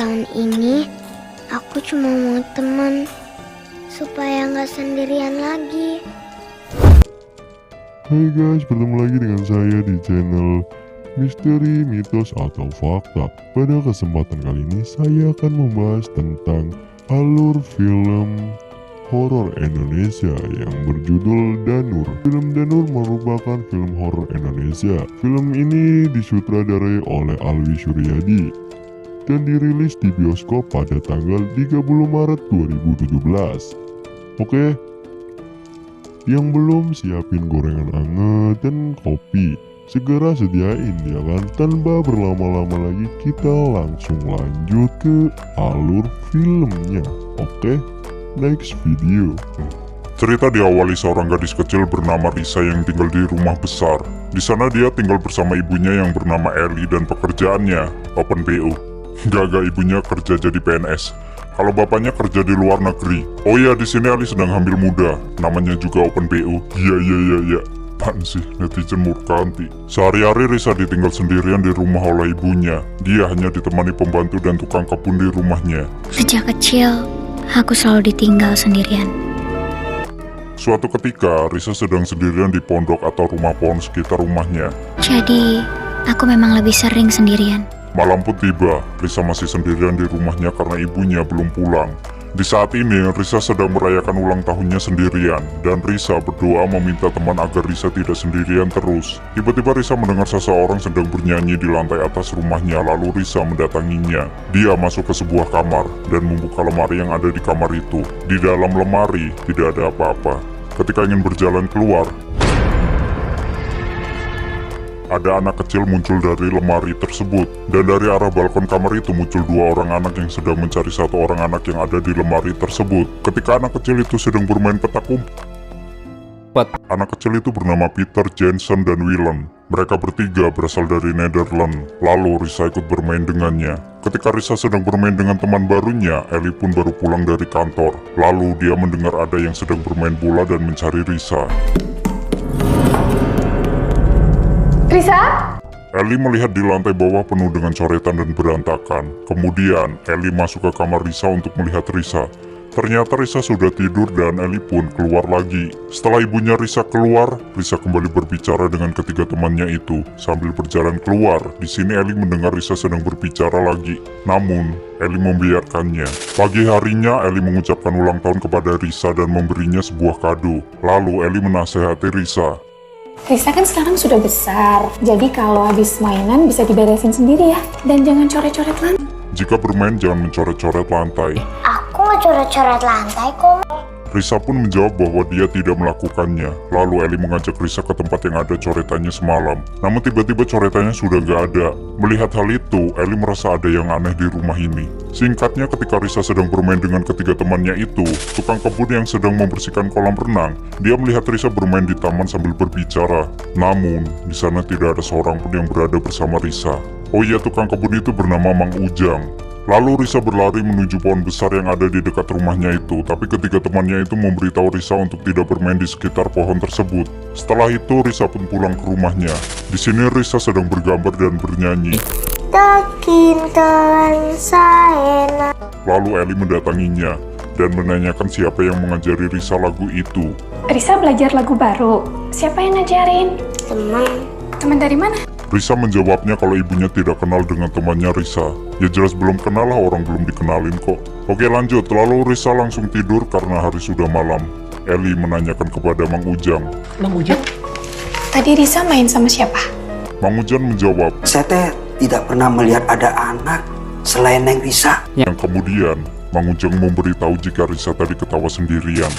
tahun ini aku cuma mau teman supaya nggak sendirian lagi. Hai guys, bertemu lagi dengan saya di channel Misteri, Mitos, atau Fakta. Pada kesempatan kali ini saya akan membahas tentang alur film horor Indonesia yang berjudul Danur. Film Danur merupakan film horor Indonesia. Film ini disutradarai oleh Alwi Suryadi dan dirilis di bioskop pada tanggal 30 Maret 2017. Oke, yang belum siapin gorengan anget dan kopi, segera sediain ya kan. Tanpa berlama-lama lagi kita langsung lanjut ke alur filmnya. Oke, next video. Cerita diawali seorang gadis kecil bernama Risa yang tinggal di rumah besar. Di sana dia tinggal bersama ibunya yang bernama Eli dan pekerjaannya open PO. Gak ibunya kerja jadi PNS. Kalau bapaknya kerja di luar negeri. Oh iya, di sini Ali sedang hamil muda. Namanya juga open PO. Iya. Apaan sih, netizen murka anti. Sehari-hari Risa ditinggal sendirian di rumah oleh ibunya. Dia hanya ditemani pembantu dan tukang kebun di rumahnya. Sejak kecil, aku selalu ditinggal sendirian. Suatu ketika, Risa sedang sendirian di pondok atau rumah pohon sekitar rumahnya. Jadi, aku memang lebih sering sendirian. Malam pun tiba, Risa masih sendirian di rumahnya karena ibunya belum pulang. Di saat ini, Risa sedang merayakan ulang tahunnya sendirian, dan Risa berdoa meminta teman agar Risa tidak sendirian terus. Tiba-tiba Risa mendengar seseorang sedang bernyanyi di lantai atas rumahnya, lalu Risa mendatanginya. Dia masuk ke sebuah kamar, dan membuka lemari yang ada di kamar itu. Di dalam lemari, tidak ada apa-apa. Ketika ingin berjalan keluar, ada anak kecil muncul dari lemari tersebut, dan dari arah balkon kamar itu muncul dua orang anak yang sedang mencari satu orang anak yang ada di lemari tersebut. Ketika anak kecil itu sedang bermain petak umpet, anak kecil itu bernama Peter, Jensen, dan Willem. Mereka bertiga berasal dari Netherlands. Lalu Risa ikut bermain dengannya. Ketika Risa sedang bermain dengan teman barunya, Eli pun baru pulang dari kantor. Lalu dia mendengar ada yang sedang bermain bola dan mencari Risa. Risa? Eli melihat di lantai bawah penuh dengan coretan dan berantakan. Kemudian, Eli masuk ke kamar Risa untuk melihat Risa. Ternyata Risa sudah tidur dan Eli pun keluar lagi. Setelah ibunya Risa keluar, Risa kembali berbicara dengan ketiga temannya itu. Sambil berjalan keluar, di sini Eli mendengar Risa sedang berbicara lagi. Namun, Eli membiarkannya. Pagi harinya, Eli mengucapkan ulang tahun kepada Risa dan memberinya sebuah kado. Lalu Eli menasehati Risa. Risa kan sekarang sudah besar, jadi kalau habis mainan bisa diberesin sendiri ya. Dan jangan coret-coret lantai. Jika bermain jangan mencoret-coret lantai. Aku nggak coret-coret lantai kok. Risa pun menjawab bahwa dia tidak melakukannya. Lalu Eli mengajak Risa ke tempat yang ada coretannya semalam. Namun tiba-tiba coretannya sudah gak ada. Melihat hal itu, Eli merasa ada yang aneh di rumah ini. Singkatnya, ketika Risa sedang bermain dengan ketiga temannya itu, tukang kebun yang sedang membersihkan kolam renang, dia melihat Risa bermain di taman sambil berbicara. Namun, di sana tidak ada seorang pun yang berada bersama Risa. Oh iya, tukang kebun itu bernama Mang Ujang. Lalu Risa berlari menuju pohon besar yang ada di dekat rumahnya itu, tapi ketiga temannya itu memberitahu Risa untuk tidak bermain di sekitar pohon tersebut. Setelah itu Risa pun pulang ke rumahnya. Di sini Risa sedang bergambar dan bernyanyi. Lalu Eli mendatanginya dan menanyakan siapa yang mengajari Risa lagu itu. Risa belajar lagu baru. Siapa yang ngajarin? Teman dari mana? Risa menjawabnya kalau ibunya tidak kenal dengan temannya Risa. Ya jelas belum kenal lah, orang belum dikenalin kok. Oke lanjut, lalu Risa langsung tidur karena hari sudah malam. Eli menanyakan kepada Mang Ujang. Mang Ujang? Tadi Risa main sama siapa? Mang Ujang menjawab. Saya tidak pernah melihat ada anak selain Neng Risa. Yang kemudian, Mang Ujang memberitahu jika Risa tadi ketawa sendirian.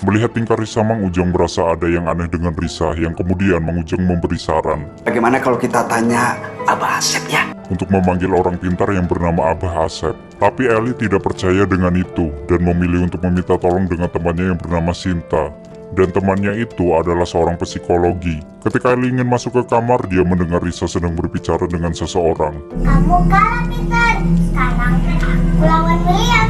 Melihat tingkah Risa, Mang Ujang merasa ada yang aneh dengan Risa, yang kemudian Mang Ujang memberi saran. Bagaimana kalau kita tanya Abah Asep ya? Untuk memanggil orang pintar yang bernama Abah Asep. Tapi Eli tidak percaya dengan itu, dan memilih untuk meminta tolong dengan temannya yang bernama Sinta. Dan temannya itu adalah seorang psikologi. Ketika Eli ingin masuk ke kamar, dia mendengar Risa sedang berbicara dengan seseorang. Kamu kalah, Peter. Sekarang aku lawan William.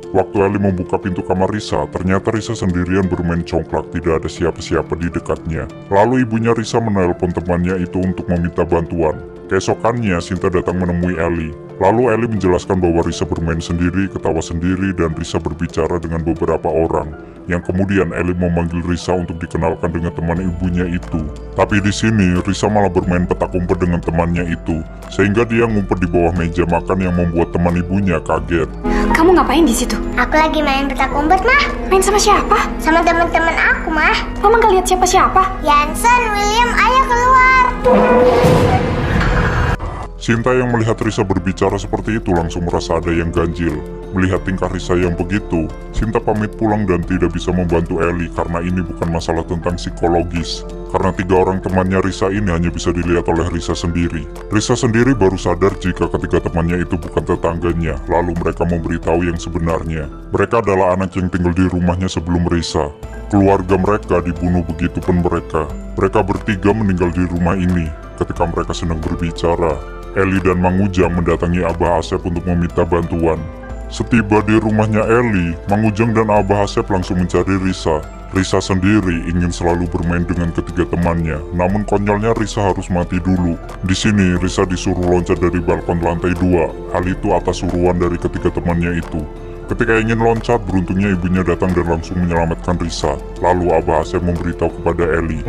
Waktu Eli membuka pintu kamar Risa, ternyata Risa sendirian bermain congklak, tidak ada siapa-siapa di dekatnya. Lalu ibunya Risa menelpon temannya itu untuk meminta bantuan. Keesokannya, Sinta datang menemui Ellie. Lalu Ellie menjelaskan bahwa Risa bermain sendiri, ketawa sendiri, dan Risa berbicara dengan beberapa orang. Yang kemudian Ellie memanggil Risa untuk dikenalkan dengan teman ibunya itu. Tapi di sini Risa malah bermain petak umpet dengan temannya itu, sehingga dia ngumpet di bawah meja makan yang membuat teman ibunya kaget. Kamu ngapain di situ? Aku lagi main petak umpet, Mah. Main sama siapa? Sama teman-teman aku, Mah. Mama nggak lihat siapa-siapa. Yansen, William, ayo keluar. Sinta yang melihat Risa berbicara seperti itu langsung merasa ada yang ganjil. Melihat tingkah Risa yang begitu, Sinta pamit pulang dan tidak bisa membantu Ellie karena ini bukan masalah tentang psikologis. Karena 3 orang temannya Risa ini hanya bisa dilihat oleh Risa sendiri. Risa sendiri baru sadar jika ketiga temannya itu bukan tetangganya, lalu mereka memberitahu yang sebenarnya. Mereka adalah anak yang tinggal di rumahnya sebelum Risa. Keluarga mereka dibunuh, begitupun mereka. Mereka bertiga meninggal di rumah ini ketika mereka sedang berbicara. Ellie dan Mang Ujang mendatangi Abah Asep untuk meminta bantuan. Setiba di rumahnya Ellie, Mang Ujang dan Abah Asep langsung mencari Risa. Risa sendiri ingin selalu bermain dengan ketiga temannya, namun konyolnya Risa harus mati dulu. Di sini Risa disuruh loncat dari balkon lantai 2, hal itu atas suruhan dari ketiga temannya itu. Ketika ingin loncat, beruntungnya ibunya datang dan langsung menyelamatkan Risa. Lalu Abah Asep memberitahu kepada Ellie,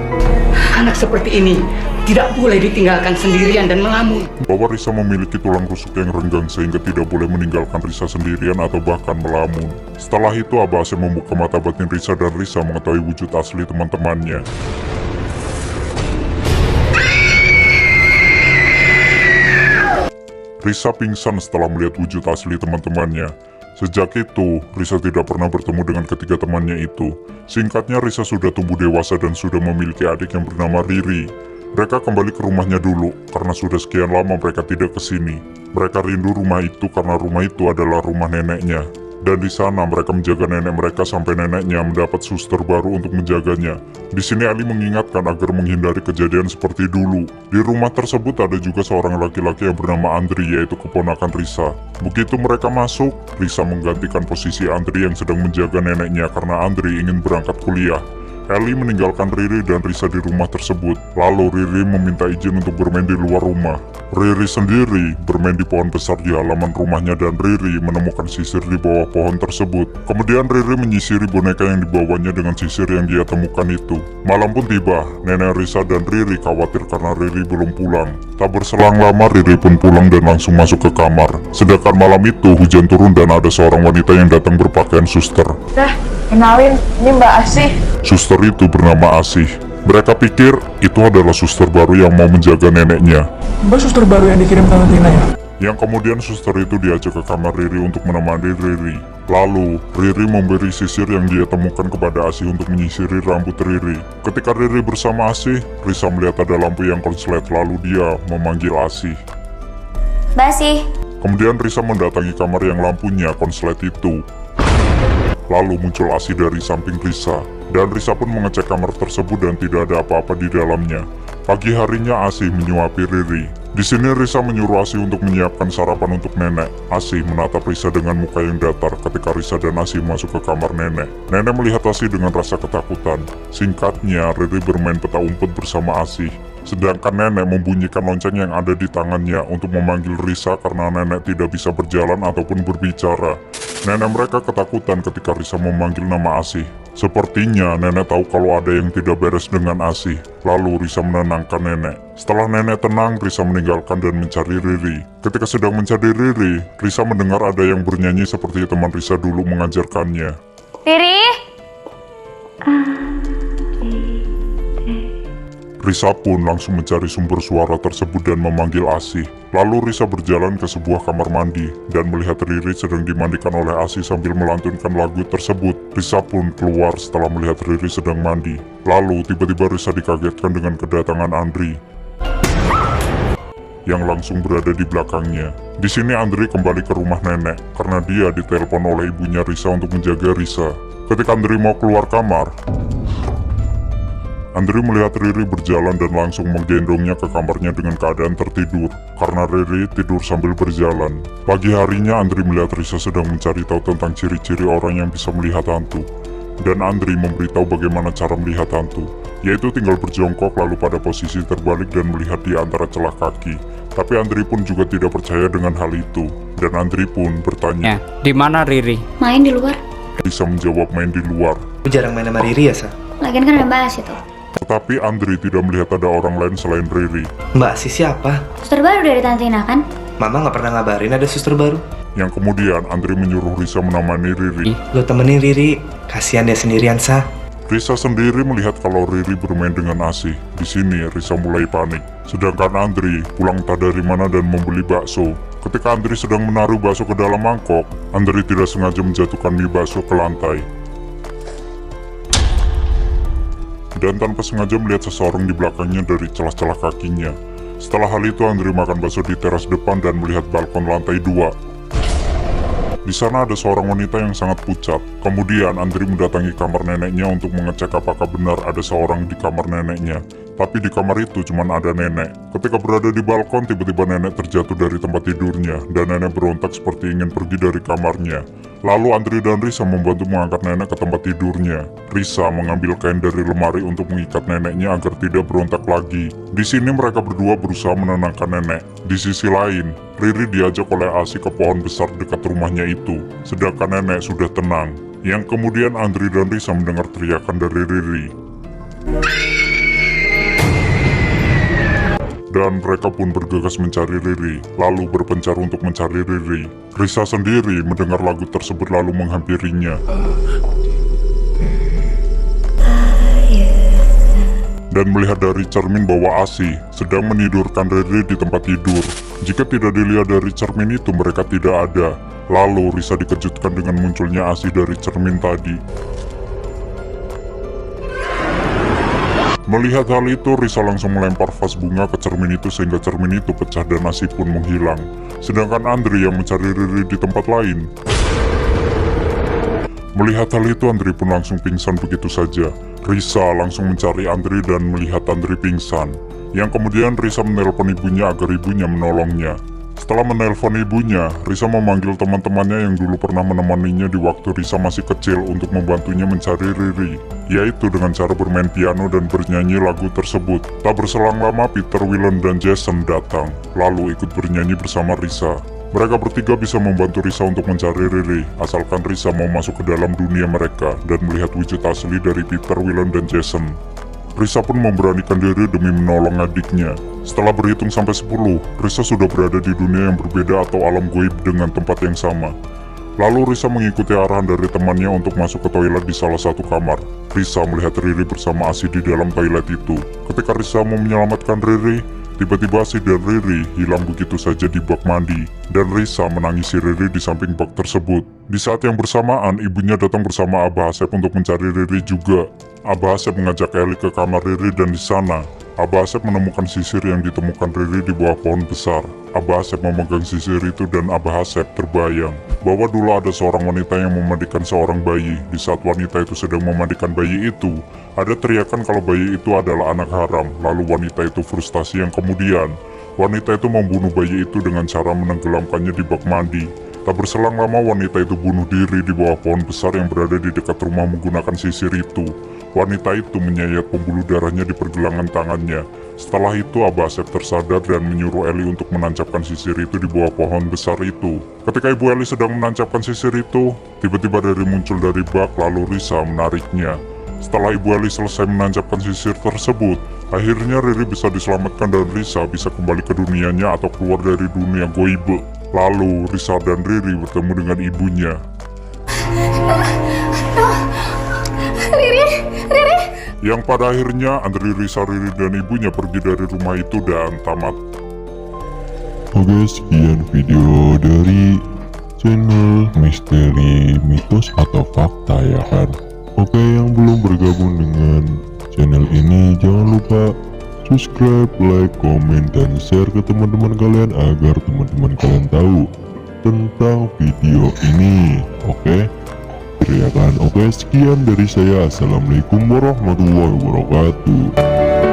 anak seperti ini tidak boleh ditinggalkan sendirian dan melamun. Bahwa Risa memiliki tulang rusuk yang renggang sehingga tidak boleh meninggalkan Risa sendirian atau bahkan melamun. Setelah itu Abah Asep membuka mata batin Risa dan Risa mengetahui wujud asli teman-temannya. Risa pingsan setelah melihat wujud asli teman-temannya. Sejak itu, Risa tidak pernah bertemu dengan ketiga temannya itu. Singkatnya, Risa sudah tumbuh dewasa dan sudah memiliki adik yang bernama Riri. Mereka kembali ke rumahnya dulu, karena sudah sekian lama mereka tidak ke sini. Mereka rindu rumah itu karena rumah itu adalah rumah neneknya. Dan di sana mereka menjaga nenek mereka sampai neneknya mendapat suster baru untuk menjaganya. Di sini Ali mengingatkan agar menghindari kejadian seperti dulu. Di rumah tersebut ada juga seorang laki-laki yang bernama Andri, yaitu keponakan Risa. Begitu mereka masuk, Risa menggantikan posisi Andri yang sedang menjaga neneknya karena Andri ingin berangkat kuliah. Ellie meninggalkan Riri dan Risa di rumah tersebut. Lalu Riri meminta izin untuk bermain di luar rumah. Riri sendiri bermain di pohon besar di halaman rumahnya dan Riri menemukan sisir di bawah pohon tersebut. Kemudian Riri menyisiri boneka yang dibawanya dengan sisir yang dia temukan itu. Malam pun tiba, nenek Risa dan Riri khawatir karena Riri belum pulang. Tak berselang lama Riri pun pulang dan langsung masuk ke kamar. Sedangkan malam itu hujan turun dan ada seorang wanita yang datang berpakaian suster. Dah, kenalin, ini Mbak Asih. Suster itu bernama Asih. Mereka pikir itu adalah suster baru yang mau menjaga neneknya. Mbak suster baru yang dikirim Tante Tina ya? Yang kemudian suster itu diajak ke kamar Riri untuk menemani Riri. Lalu, Riri memberi sisir yang dia temukan kepada Asih untuk menyisiri rambut Riri. Ketika Riri bersama Asih, Risa melihat ada lampu yang konslet, lalu dia memanggil Asih. Basi. Kemudian Risa mendatangi kamar yang lampunya konslet itu. Lalu muncul Asih dari samping Risa. Dan Risa pun mengecek kamar tersebut dan tidak ada apa-apa di dalamnya. Pagi harinya Asih menyuapi Riri. Di sini Risa menyuruh Asih untuk menyiapkan sarapan untuk nenek. Asih menatap Risa dengan muka yang datar ketika Risa dan Asih masuk ke kamar nenek. Nenek melihat Asih dengan rasa ketakutan. Singkatnya, Riri bermain peta umpet bersama Asih. Sedangkan nenek membunyikan lonceng yang ada di tangannya untuk memanggil Risa karena nenek tidak bisa berjalan ataupun berbicara. Nenek mereka ketakutan ketika Risa memanggil nama Asih. Sepertinya nenek tahu kalau ada yang tidak beres dengan Asih. Lalu Risa menenangkan nenek. Setelah nenek tenang, Risa meninggalkan dan mencari Riri. Ketika sedang mencari Riri, Risa mendengar ada yang bernyanyi seperti teman Risa dulu mengajarkannya. Riri? Risa pun langsung mencari sumber suara tersebut dan memanggil Asih. Lalu Risa berjalan ke sebuah kamar mandi dan melihat Riri sedang dimandikan oleh Asih sambil melantunkan lagu tersebut. Risa pun keluar setelah melihat Riri sedang mandi. Lalu tiba-tiba Risa dikagetkan dengan kedatangan Andri yang langsung berada di belakangnya. Di sini Andri kembali ke rumah nenek karena dia ditelepon oleh ibunya Risa untuk menjaga Risa. Ketika Andri mau keluar kamar, Andri melihat Riri berjalan dan langsung menggendongnya ke kamarnya dengan keadaan tertidur, karena Riri tidur sambil berjalan. Pagi harinya Andri melihat Risa sedang mencari tahu tentang ciri-ciri orang yang bisa melihat hantu. Dan Andri memberitahu bagaimana cara melihat hantu, yaitu tinggal berjongkok lalu pada posisi terbalik dan melihat di antara celah kaki. Tapi Andri pun juga tidak percaya dengan hal itu. Dan Andri pun bertanya. Di mana Riri? Main di luar. Risa menjawab main di luar. Lu jarang main sama Riri ya, Sa? Lagian kan ada Mbak Asi tuh. Tetapi Andri tidak melihat ada orang lain selain Riri. Mbak Asi siapa? Suster baru dari Tante Ina kan? Mama nggak pernah ngabarin ada suster baru. Yang kemudian Andri menyuruh Risa menemani Riri. Lu temenin Riri, kasihan dia sendirian, Sa. Risa sendiri melihat kalau Riri bermain dengan Asih. Di sini Risa mulai panik. Sedangkan Andri pulang tak dari mana dan membeli bakso. Ketika Andri sedang menaruh bakso ke dalam mangkok, Andri tidak sengaja menjatuhkan mie bakso ke lantai. Dan tanpa sengaja melihat seseorang di belakangnya dari celah-celah kakinya. Setelah hal itu Andri makan bakso di teras depan dan melihat balkon lantai 2. Di sana ada seorang wanita yang sangat pucat. Kemudian Andri mendatangi kamar neneknya untuk mengecek apakah benar ada seorang di kamar neneknya. Tapi di kamar itu cuma ada nenek. Ketika berada di balkon, tiba-tiba nenek terjatuh dari tempat tidurnya dan nenek berontak seperti ingin pergi dari kamarnya. Lalu Andri dan Risa membantu mengangkat nenek ke tempat tidurnya. Risa mengambil kain dari lemari untuk mengikat neneknya agar tidak berontak lagi. Di sini mereka berdua berusaha menenangkan nenek. Di sisi lain, Riri diajak oleh Asi ke pohon besar dekat rumahnya itu. Sedangkan nenek sudah tenang. Yang kemudian Andri dan Risa mendengar teriakan dari Riri. Dan mereka pun bergegas mencari Riri, lalu berpencar untuk mencari Riri. Risa sendiri mendengar lagu tersebut lalu menghampirinya. Dan melihat dari cermin bahwa Asi sedang menidurkan Riri di tempat tidur. Jika tidak dilihat dari cermin itu mereka tidak ada. Lalu Risa dikejutkan dengan munculnya Asi dari cermin tadi. Melihat hal itu, Risa langsung melempar vas bunga ke cermin itu sehingga cermin itu pecah dan Asi pun menghilang. Sedangkan Andri yang mencari Riri di tempat lain. Melihat hal itu, Andri pun langsung pingsan begitu saja. Risa langsung mencari Andri dan melihat Andri pingsan. Yang kemudian Risa menelpon ibunya agar ibunya menolongnya. Setelah menelpon ibunya, Risa memanggil teman-temannya yang dulu pernah menemaninya di waktu Risa masih kecil untuk membantunya mencari Riri, yaitu dengan cara bermain piano dan bernyanyi lagu tersebut. Tak berselang lama, Peter, Willen, dan Jason datang, lalu ikut bernyanyi bersama Risa. Mereka bertiga bisa membantu Risa untuk mencari Riri, asalkan Risa mau masuk ke dalam dunia mereka dan melihat wujud asli dari Peter, Willen, dan Jason. Risa pun memberanikan diri demi menolong adiknya. Setelah berhitung sampai 10, Risa sudah berada di dunia yang berbeda atau alam goib dengan tempat yang sama. Lalu Risa mengikuti arahan dari temannya untuk masuk ke toilet di salah satu kamar. Risa melihat Riri bersama Asi di dalam toilet itu. Ketika Risa mau menyelamatkan Riri, tiba-tiba Asi dan Riri hilang begitu saja di bak mandi. Dan Risa menangisi Riri di samping bak tersebut. Di saat yang bersamaan, ibunya datang bersama Abah Asep untuk mencari Riri juga. Abah Asep mengajak Eli ke kamar Riri dan di sana, Abah Asep menemukan sisir yang ditemukan Riri di bawah pohon besar. Abah Asep memegang sisir itu dan Abah Asep terbayang bahwa dulu ada seorang wanita yang memandikan seorang bayi. Di saat wanita itu sedang memandikan bayi itu, ada teriakan kalau bayi itu adalah anak haram. Lalu wanita itu frustasi yang kemudian, wanita itu membunuh bayi itu dengan cara menenggelamkannya di bak mandi. Tak berselang lama wanita itu bunuh diri di bawah pohon besar yang berada di dekat rumah menggunakan sisir itu. Wanita itu menyayat pembuluh darahnya di pergelangan tangannya. Setelah itu Abah Asep tersadar dan menyuruh Eli untuk menancapkan sisir itu di bawah pohon besar itu. Ketika Ibu Eli sedang menancapkan sisir itu, tiba-tiba Riri muncul dari bak lalu Risa menariknya. Setelah Ibu Eli selesai menancapkan sisir tersebut, akhirnya Riri bisa diselamatkan dan Risa bisa kembali ke dunianya atau keluar dari dunia goibe. Lalu Risa dan Riri bertemu dengan ibunya. Riri. Yang pada akhirnya Andri, Risa, Riri, dan ibunya pergi dari rumah itu dan tamat. Oke, sekian video dari channel Misteri Mitos atau Fakta ya kan. Oke, yang belum bergabung dengan channel ini jangan lupa subscribe, like, komen, dan share ke teman-teman kalian agar teman-teman kalian tahu tentang video ini. Oke, ya kan? Oke, sekian dari saya. Assalamualaikum warahmatullahi wabarakatuh.